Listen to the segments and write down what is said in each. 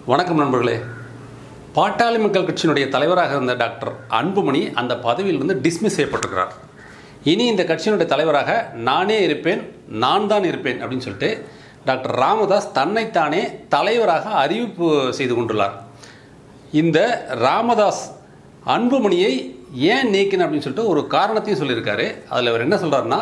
வணக்கம் நண்பர்களே. பாட்டாளி மக்கள் கட்சியினுடைய தலைவராக இருந்த டாக்டர் அன்புமணி அந்த பதவியிலிருந்து டிஸ்மிஸ் செய்யப்பட்டிருக்கிறார். இனி இந்த கட்சியினுடைய தலைவராக நானே இருப்பேன், நான் தான் இருப்பேன் அப்படின்னு சொல்லிட்டு டாக்டர் ராமதாஸ் தன்னைத்தானே தலைவராக அறிவிப்பு செய்து கொண்டுள்ளார். இந்த ராமதாஸ் அன்புமணியை ஏன் நீக்கின அப்படின்னு சொல்லிட்டு ஒரு காரணத்தையும் சொல்லியிருக்காரு. அதில் அவர் என்ன சொல்கிறாருன்னா,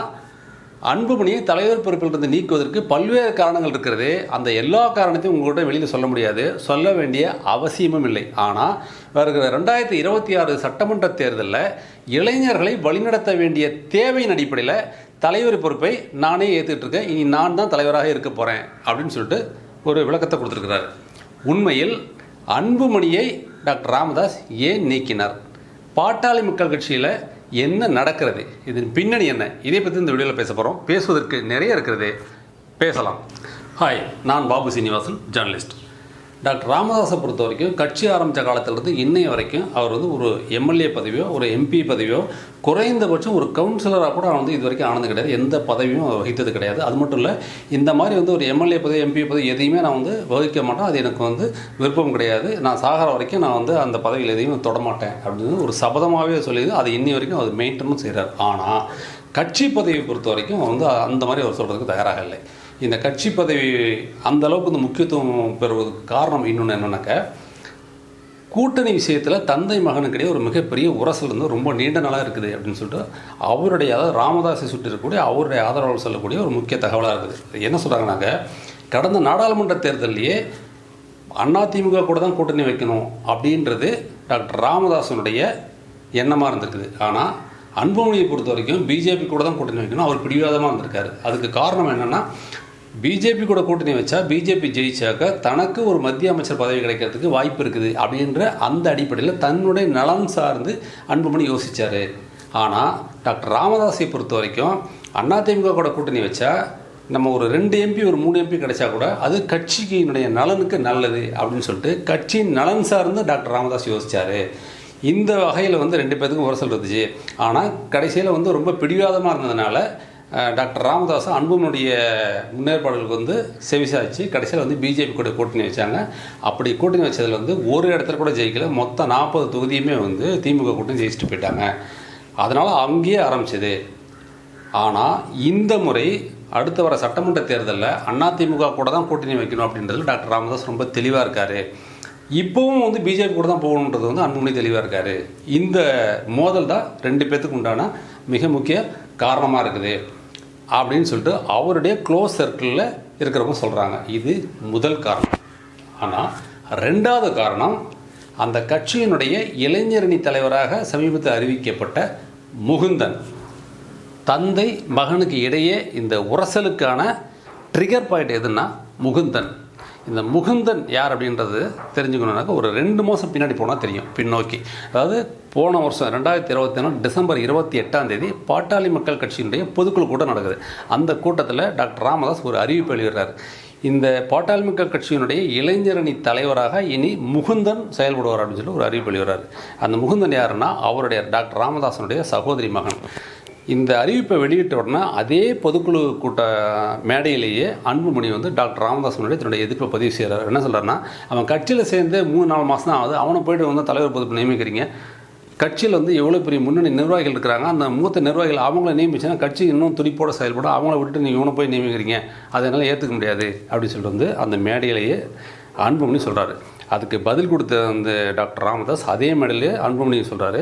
அன்புமணியை தலைவர் பொறுப்பிலிருந்து நீக்குவதற்கு பல்வேறு காரணங்கள் இருக்கிறது. அந்த எல்லா காரணத்தையும் உங்கள்கிட்ட வெளியில் சொல்ல முடியாது, சொல்ல வேண்டிய அவசியமும் இல்லை. ஆனால் வருகிற 2026 சட்டமன்ற தேர்தலில் இளைஞர்களை வழிநடத்த வேண்டிய தேவையின் அடிப்படையில் தலைவர் பொறுப்பை நானே ஏற்றுக்கிட்டு இருக்கேன், இனி நான் தான் தலைவராக இருக்க போகிறேன் அப்படின்னு சொல்லிட்டு ஒரு விளக்கத்தை கொடுத்துருக்கிறார். உண்மையில் அன்புமணியை டாக்டர் ராமதாஸ் ஏன் நீக்கினார்? பாட்டாளி மக்கள் கட்சியில் என்ன நடக்கிறது? இதன் பின்னணி என்ன? இதை பற்றி இந்த வீடியோவில் பேச போகிறோம். பேசுவதற்கு நிறைய இருக்கிறது, பேசலாம். ஹாய், நான் பாபு சீனிவாசன், ஜேர்னலிஸ்ட். டாக்டர் ராமதாஸை பொறுத்த வரைக்கும் கட்சி ஆரம்பித்த காலத்திலிருந்து இன்னைய வரைக்கும் அவர் ஒரு எம்எல்ஏ பதவியோ ஒரு எம்பி பதவியோ குறைந்தபட்சம் ஒரு கவுன்சிலராக கூட இது வரைக்கும் ஆனது கிடையாது. எந்த பதவியும் வகித்தது கிடையாது. அது மட்டும் இல்லை, இந்த மாதிரி ஒரு எம்எல்ஏ பதவி எம்பி பதவி எதையுமே நான் வகிக்க மாட்டேன், அது எனக்கு விருப்பம் கிடையாது, நான் சாகிற வரைக்கும் நான் அந்த பதவியில் எதையும் தொடமாட்டேன் அப்படின்னு ஒரு சபதமாகவே சொல்லிது. அது இன்னி வரைக்கும் அவர் மெயின்டெனும் செய்கிறார். ஆனால் கட்சி பதவியை பொறுத்த வரைக்கும் அந்த மாதிரி அவர் சொல்கிறதுக்கு தயாராக இல்லை. இந்த கட்சி பதவி அந்த அளவுக்கு முக்கியத்துவம் பெறுவதற்கு காரணம் இன்னொன்று என்னன்னாக்க, கூட்டணி விஷயத்தில் தந்தை மகனுக்கிடையே ஒரு மிகப்பெரிய உரசல் ரொம்ப நீண்ட நாளாக இருக்குது அப்படின்னு சொல்லிட்டு அவருடைய, அதாவது ராமதாஸை சுற்றி இருக்கக்கூடிய அவருடைய ஆதரவாளர் சொல்லக்கூடிய ஒரு முக்கிய தகவலாக இருக்குது. என்ன சொல்கிறாங்கன்னாக்க, கடந்த நாடாளுமன்ற தேர்தலையே அதிமுக கூட தான் கூட்டணி வைக்கணும் அப்படின்றது டாக்டர் ராமதாஸனுடைய எண்ணமாக இருந்திருக்குது. ஆனால் அன்புமணியை பொறுத்த வரைக்கும் பிஜேபி கூட தான் கூட்டணி வைக்கணும், அவர் பிடிவாதமாக இருந்திருக்காரு. அதுக்கு காரணம் என்னென்னா, பிஜேபி கூட கூட்டணி வச்சா பிஜேபி ஜெயிச்சாக்க தனக்கு ஒரு மத்திய அமைச்சர் பதவி கிடைக்கிறதுக்கு வாய்ப்பு இருக்குது அப்படின்ற அந்த அடிப்படையில் தன்னுடைய நலன் சார்ந்து அன்புமணி யோசித்தார். ஆனால் டாக்டர் ராமதாஸை பொறுத்த வரைக்கும் அதிமுக கூட கூட்டணி வச்சா நம்ம ஒரு 2 எம்பி ஒரு 3 எம்பி கிடைச்சா கூட அது கட்சியினுடைய நலனுக்கு நல்லது அப்படின்னு சொல்லிட்டு கட்சியின் நலன் சார்ந்து டாக்டர் ராமதாஸ் யோசித்தார். இந்த வகையில் 2 பேருக்கும் உரசல் இருந்துச்சு. ஆனால் கடைசியில் ரொம்ப பிடிவாதமாக இருந்ததுனால டாக்டர் ராமதாஸ் அன்புமணியுடைய முன்னேற்பாடுகளுக்கு செவிசாய்ச்சி கடைசியில் பிஜேபி கூட கூட்டணி வச்சாங்க. அப்படி கூட்டணி வச்சதில் ஒரு இடத்துல கூட ஜெயிக்கல. மொத்தம் 40 தொகுதியுமே திமுக கூட்டணி ஜெயிச்சுட்டு போயிட்டாங்க. அதனால் அங்கேயே ஆரம்பிச்சது. ஆனால் இந்த முறை அடுத்த வர சட்டமன்ற தேர்தலில் அதிமுக கூட தான் கூட்டணி வைக்கணும் அப்படின்றதுல டாக்டர் ராமதாஸ் ரொம்ப தெளிவாக இருக்கார். இப்போவும் பிஜேபி கூட தான் போகணுன்றது அன்புமணி தெளிவாக இருக்கார். இந்த மோதல் தான் 2 பேர்த்துக்கு உண்டான மிக முக்கிய காரணமாக இருக்குது அப்படின்னு சொல்லிட்டு அவருடைய க்ளோஸ் சர்க்கிளில் இருக்கிறவங்க சொல்கிறாங்க. இது முதல் காரணம். ஆனால் 2வது காரணம், அந்த கட்சியினுடைய இளைஞரணி தலைவராக சமீபத்தில் அறிவிக்கப்பட்ட முகுந்தன், தந்தை மகனுக்கு இடையே இந்த உரசலுக்கான ட்ரிகர் பாயிண்ட் எதுன்னா முகுந்தன். இந்த முகுந்தன் யார் அப்படின்றது தெரிஞ்சுக்கணுன்னாக்க ஒரு 2 மாதம் பின்னாடி போனால் தெரியும், பின்னோக்கி. அதாவது போன வருஷம் 2021 டிசம்பர் 28 பாட்டாளி மக்கள் கட்சியினுடைய பொதுக்குழு கூட்டம் நடக்குது. அந்த கூட்டத்தில் டாக்டர் ராமதாஸ் ஒரு அறிவிப்பு வெளியிடுறார். இந்த பாட்டாளி மக்கள் கட்சியினுடைய இளைஞரணி தலைவராக இனி முகுந்தன் செயல்படுவார் அப்படின்னு சொல்லி ஒரு அறிவிப்பு வெளியிடுறார். அந்த முகுந்தன் யாருன்னா அவருடைய டாக்டர் ராமதாஸனுடைய சகோதரி மகன். இந்த அறிவிப்பை வெளியிட்ட உடனே அதே பொதுக்குழு கூட்ட மேடையிலேயே அன்புமணி டாக்டர் ராமதாஸ் முன்னாடி தன்னுடைய எதிர்ப்பை பதிவு செய்கிறார். என்ன சொல்கிறாருன்னா, அவன் கட்சியில் சேர்ந்து 3-4 மாதம் தான் ஆகுது, அவனை போய்ட்டு தலைவர் பொறுப்பு நியமிக்கிறீங்க, கட்சியில் எவ்வளோ பெரிய முன்னணி நிர்வாகிகள் இருக்கிறாங்க, அந்த மூத்த நிர்வாகிகள் அவங்கள நியமிச்சுன்னா கட்சி இன்னும் துடிப்போடு செயல்படும், அவங்கள விட்டு நீங்கள் இவனை போய் நியமிக்கிறீங்க, அதனால் ஏற்றுக்க முடியாது அப்படின்னு சொல்லிட்டு அந்த மேடையிலேயே அன்புமணி சொல்கிறாரு. அதுக்கு பதில் கொடுத்த டாக்டர் ராமதாஸ் அதே மேடையிலே அன்புமணி சொல்கிறாரு,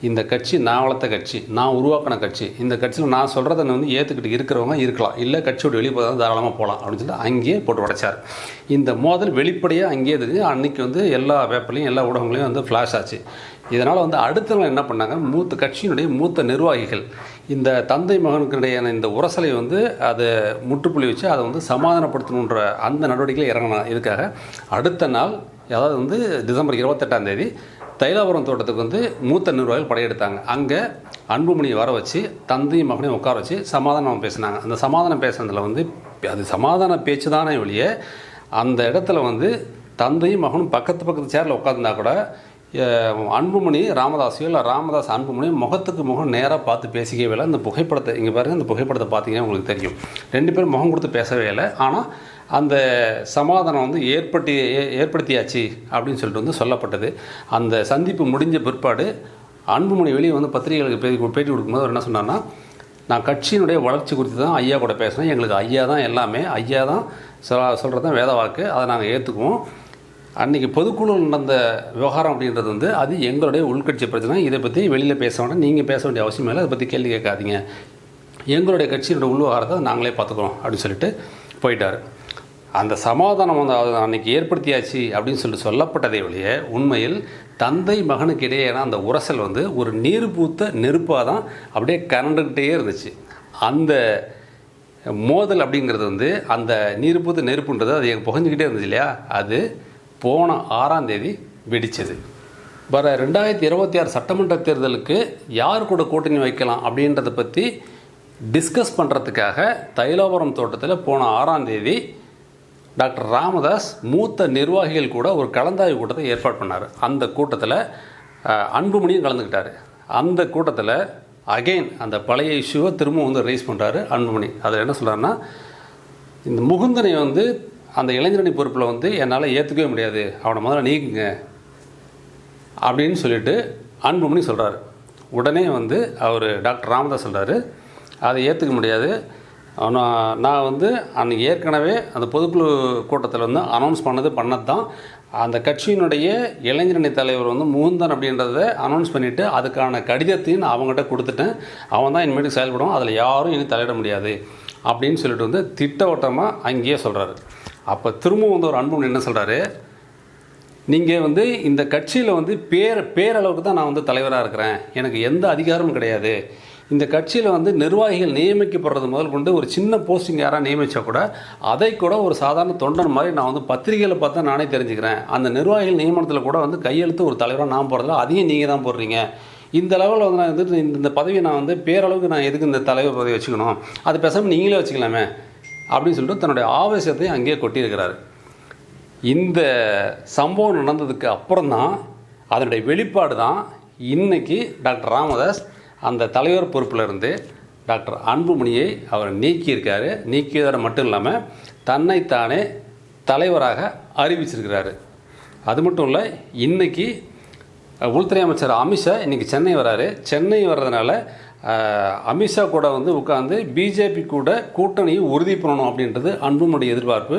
இந்த கட்சி நான் வளர்த்த கட்சி, நான் உருவாக்கின கட்சி, இந்த கட்சியில் நான் சொல்கிறத ஏற்றுக்கிட்டு இருக்கிறவங்க இருக்கலாம், இல்லை கட்சியோட வெளியே போதான் தாராளமாக போகலாம் அப்படின்னு சொல்லிட்டு அங்கேயே போட்டு உடைச்சார். இந்த மோதல் வெளிப்படையாக அங்கேயே தெரிஞ்சு அன்றைக்கி எல்லா பேப்பர்லையும் எல்லா ஊடகங்களையும் ஃப்ளாஷ் ஆச்சு. இதனால் அடுத்தவங்க என்ன பண்ணாங்க, கட்சியினுடைய மூத்த நிர்வாகிகள் இந்த தந்தை மகனுக்கிடையான இந்த உரசலை அதை முற்றுப்புள்ளி வச்சு அதை சமாதானப்படுத்தணுன்ற அந்த நடவடிக்கையில் இறங்கினாங்க. இதுக்காக அடுத்த நாள், அதாவது டிசம்பர் 28 தைலாபுரம் தோட்டத்துக்கு மூத்த நிர்வாகிகள் படையெடுத்தாங்க. அங்கே அன்புமணியை வர வச்சு தந்தையும் மகனையும் உட்கார வச்சு சமாதானம் பேசினாங்க. அந்த சமாதானம் பேசுனதில் அது சமாதான பேச்சு தானே வெளியே, அந்த இடத்துல தந்தையும் மகனும் பக்கத்து சேரில் உட்காந்துருந்தா கூட அன்புமணி ராமதாஸையோ இல்லை ராமதாஸ் அன்புமணி முகத்துக்கு முகம் நேராக பார்த்து பேசிக்கவே இல்லை. அந்த புகைப்படத்தை இங்கே பாருங்கள், இந்த புகைப்படத்தை பார்த்தீங்கன்னா உங்களுக்கு தெரியும், 2 பேரும் முகம் கொடுத்து பேசவே இல்லை. ஆனால் அந்த சமாதானம் வந்து ஏற்படுத்தியாச்சு அப்படின்னு சொல்லிட்டு வந்து சொல்லப்பட்டது. அந்த சந்திப்பு முடிஞ்ச பிற்பாடு அன்புமணி வெளியே வந்து பத்திரிகைகளுக்கு பேட்டி கொடுக்கும்போது அவர் என்ன சொன்னார்னா, நான் கட்சியினுடைய வளர்ச்சி குறித்து தான் ஐயா கூட பேசுகிறேன், எங்களுக்கு ஐயா தான் எல்லாமே, ஐயா தான் சொல்கிறது தான் வேத வாக்கு, அதை நாங்கள் ஏற்றுக்குவோம். அன்றைக்கி பொதுக்குழுவில் நடந்த விவகாரம் அப்படின்றது வந்து அது எங்களுடைய உள்கட்சி பிரச்சனை, இதை பற்றி வெளியில் பேச வேண்டாம், நீங்கள் பேச வேண்டிய அவசியம் இல்லை, அதை பற்றி கேள்வி கேட்காதீங்க, எங்களுடைய கட்சியினுடைய உள்விவகாரத்தை நாங்களே பார்த்துக்குறோம் அப்படின்னு சொல்லிட்டு போயிட்டார். அந்த சமாதானம் வந்து அன்றைக்கி ஏற்படுத்தியாச்சு அப்படின்னு சொல்லிட்டு சொல்லப்பட்டதை வழியே உண்மையில் தந்தை மகனுக்கு இடையேனா அந்த உரசல் வந்து ஒரு நீர் பூத்த நெருப்பாக தான் அப்படியே கரண்டுக்கிட்டே இருந்துச்சு. அந்த மோதல் அப்படிங்கிறது வந்து அந்த நீர் பூத்த நெருப்புன்றது அது புகஞ்சிக்கிட்டே இருந்துச்சு இல்லையா, அது போன 6ஆம் தேதி வெடித்தது. வர 2026 சட்டமன்ற தேர்தலுக்கு யார் கூட கூட்டணி வைக்கலாம் அப்படின்றத பற்றி டிஸ்கஸ் பண்ணுறதுக்காக தைலாபுரம் தோட்டத்தில் போன 6ஆம் தேதி டாக்டர் ராமதாஸ் மூத்த நிர்வாகிகள் கூட ஒரு கலந்தாய்வு கூட்டத்தை ஏற்பாடு பண்ணார். அந்த கூட்டத்தில் அன்புமணியும் கலந்துக்கிட்டார். அந்த கூட்டத்தில் அகெயின் அந்த பழைய இஷ்யூவை திரும்பவும் வந்து ரைஸ் பண்ணுறாரு அன்புமணி. அதில் என்ன சொல்கிறாருன்னா, இந்த முகுந்தனை வந்து அந்த இளைஞரணி பொறுப்பில் வந்து என்னால் ஏற்றுக்கவே முடியாது, அவனை முதல்ல நீக்குங்க அப்படின்னு சொல்லிட்டு அன்புமணி சொல்கிறாரு. உடனே வந்து அவர் டாக்டர் ராமதாஸ் சொல்கிறாரு, அதை ஏற்றுக்க முடியாது, நான் வந்து அன்றைக்கி ஏற்கனவே அந்த பொதுக்குழு கூட்டத்தில் வந்து அனௌன்ஸ் பண்ணது தான், அந்த கட்சியினுடைய இளைஞரணி தலைவர் வந்து முகுந்தன் அப்படின்றத அனௌன்ஸ் பண்ணிவிட்டு அதுக்கான கடிதத்தையும் நான் அவங்ககிட்ட கொடுத்துட்டேன், அவன் தான் இனிமேட்டு செயல்படும், அதில் யாரும் இனி தலையிட முடியாது அப்படின்னு சொல்லிட்டு வந்து திட்டவட்டமாக அங்கேயே சொல்கிறாரு. அப்போ திரும்பவும் வந்து ஒரு அன்புமணி என்ன சொல்கிறாரு, நீங்கள் வந்து இந்த கட்சியில் வந்து பேரளவுக்கு தான் நான் வந்து தலைவராக இருக்கிறேன், எனக்கு எந்த அதிகாரமும் கிடையாது, இந்த கட்சியில் வந்து நிர்வாகிகள் நியமிக்கப்படுறது முதல் கொண்டு ஒரு சின்ன போஸ்டிங் யாராக நியமித்தா கூட அதை கூட ஒரு சாதாரண தொண்டன் மாதிரி நான் வந்து பத்திரிகையில் பார்த்தா நானே தெரிஞ்சுக்கிறேன், அந்த நிர்வாகிகள் நியமனத்தில் கூட வந்து கையெழுத்து ஒரு தலைவராக நான் போகிறதில்ல, அதையும் நீங்கள் தான் போடுறீங்க, இந்த லெவலில் வந்து நான் வந்து இந்த பதவியை நான் வந்து பேரளவுக்கு நான் எதுக்கு இந்த தலைவர் பதவி வச்சுக்கணும், அது பேசாமல் நீங்களே வச்சுக்கலாமே அப்படின்னு சொல்லிட்டு தன்னுடைய ஆவேசத்தை அங்கேயே கொட்டியிருக்கிறாரு. இந்த சம்பவம் நடந்ததுக்கு அப்புறம் தான் அதனுடைய வெளிப்பாடு தான் இன்றைக்கி டாக்டர் ராமதாஸ் அந்த தலைவர் பொறுப்பில் இருந்து டாக்டர் அன்புமணியை அவர் நீக்கியிருக்காரு. நீக்கியதோடு மட்டும் இல்லாமல் தன்னைத்தானே தலைவராக அறிவிச்சிருக்கிறாரு. அது மட்டும் இல்லை, இன்றைக்கி உள்துறை அமைச்சர் அமித்ஷா இன்றைக்கி சென்னை வராரு. சென்னை வர்றதுனால அமித்ஷா கூட வந்து உட்காந்து பிஜேபி கூட கூட்டணியை உறுதி பண்ணணும் அப்படின்றது அன்புமணி எதிர்பார்ப்பு.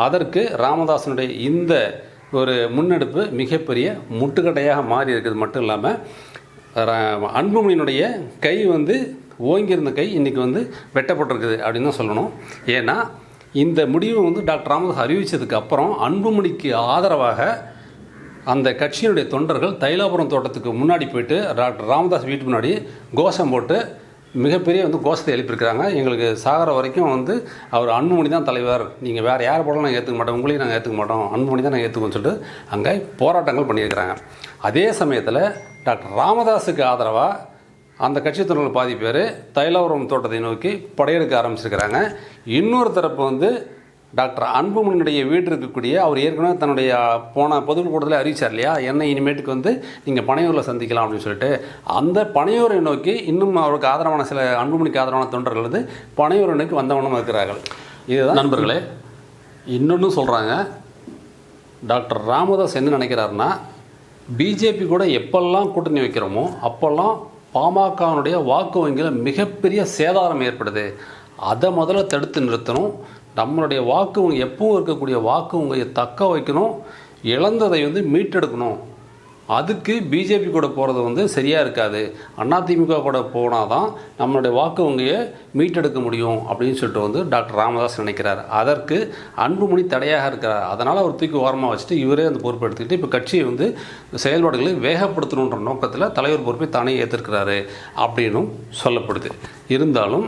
அதற்கு ராமதாசனுடைய இந்த ஒரு முன்னெடுப்பு மிகப்பெரிய முட்டுக்கட்டையாக மாறி இருக்கிறது மட்டும் இல்லாமல் அன்புமணியினுடைய கை வந்து ஓங்கியிருந்த கை இன்றைக்கி வந்து வெட்டப்பட்டிருக்குது அப்படின்னு தான் சொல்லணும். ஏன்னா இந்த முடிவை வந்து டாக்டர் ராமதாஸ் அறிவித்ததுக்கு அப்புறம் அன்புமணிக்கு ஆதரவாக அந்த கட்சியினுடைய தொண்டர்கள் தைலாபுரம் தோட்டத்துக்கு முன்னாடி போயிட்டு டாக்டர் ராமதாஸ் வீட்டு முன்னாடி கோஷம் போட்டு மிகப்பெரிய வந்து கோஷத்தை எழுப்பியிருக்கிறாங்க. எங்களுக்கு சாகர வரைக்கும் வந்து அவர் அன்புமணி தான் தலைவர், நீங்கள் வேறு யார் போடலாம் நாங்கள் ஏற்றுக்க மாட்டோம், உங்களையும் நாங்கள் ஏற்றுக்க மாட்டோம், அன்புமணி தான் நாங்கள் ஏற்றுக்கோன்னு சொல்லிட்டு அங்கே போராட்டங்கள் பண்ணியிருக்கிறாங்க. அதே சமயத்தில் டாக்டர் ராமதாஸுக்கு ஆதரவாக அந்த கட்சி தொண்டர்கள் பாதி பேர் தைலாபுரம் தோட்டத்தை நோக்கி படையெடுக்க ஆரம்பிச்சிருக்கிறாங்க. இன்னொரு தரப்பு வந்து டாக்டர் அன்புமணியுடைய வீடு இருக்கக்கூடிய அவர் ஏற்கனவே தன்னுடைய போன பொதுக்குழு கூட்டத்தில் அறிவிச்சார் இல்லையா, என்னை இனிமேட்டுக்கு வந்து நீங்கள் பனையூரில் சந்திக்கலாம் அப்படின்னு சொல்லிட்டு அந்த பனையூரை நோக்கி இன்னும் அவருக்கு ஆதரவான சில அன்புமணிக்கு ஆதரவான தொண்டர்கள் வந்து பனையூரை நோக்கி வந்தவனும் இருக்கிறார்கள். இதுதான் நண்பர்களே. இன்னொன்று சொல்கிறாங்க, டாக்டர் ராமதாஸ் என்ன நினைக்கிறாருன்னா, பிஜேபி கூட எப்பெல்லாம் கூட்டணி வைக்கிறோமோ அப்போல்லாம் பாமகனுடைய வாக்கு வங்கியில் மிகப்பெரிய சேதாரம் ஏற்படுது, அதை முதல்ல தடுத்து நிறுத்தணும், நம்மளுடைய வாக்கு வங்கி எப்பவும் இருக்கக்கூடிய வாக்கு வங்கியை தக்க வைக்கணும், இழந்ததை வந்து மீட்டெடுக்கணும், அதுக்கு பிஜேபி கூட போகிறது வந்து சரியாக இருக்காது, அதிமுக கூட போனால் தான் நம்மளுடைய வாக்கு வங்கியை மீட்டெடுக்க முடியும் அப்படின்னு சொல்லிட்டு வந்து டாக்டர் ராமதாஸ் நினைக்கிறார். அதற்கு அன்புமணி தடையாக இருக்கிறார். அதனால் அவர் தூக்கி ஓரமாக வச்சுட்டு இவரே அந்த பொறுப்பை எடுத்துக்கிட்டு இப்போ கட்சியை வந்து செயல்பாடுகளை வேகப்படுத்தணுன்ற நோக்கத்தில் தலைவர் பொறுப்பை தானே ஏற்றிருக்கிறாரு அப்படின்னும் சொல்லப்படுது. இருந்தாலும்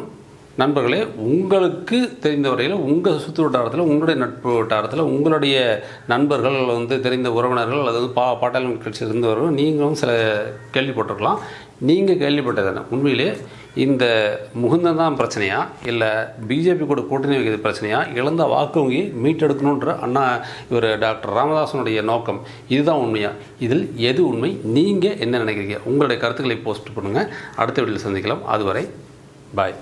நண்பர்களே, உங்களுக்கு தெரிந்த வரையில் உங்கள் சுற்று வட்டாரத்தில், உங்களுடைய நட்பு வட்டாரத்தில், உங்களுடைய நண்பர்கள் வந்து தெரிந்த உறவினர்கள் அல்லது பாட்டாளி கட்சியில் இருந்தவர்கள் நீங்களும் சில கேள்விப்பட்டிருக்கலாம். நீங்கள் கேள்விப்பட்டதானே உண்மையிலே இந்த முகுந்தன் தான் பிரச்சனையா, இல்லை பிஜேபி கூட கூட்டணி வைக்கிறது பிரச்சனையா, இழந்த வாக்கு வங்கி மீட்டெடுக்கணுன்ற இவர் டாக்டர் ராமதாசனுடைய நோக்கம் இதுதான் உண்மையா? இதில் எது உண்மை? நீங்கள் என்ன நினைக்கிறீங்க? உங்களுடைய கருத்துக்களை போஸ்ட் பண்ணுங்கள். அடுத்த வீடியோவில் சந்திக்கலாம். அதுவரை பாய்.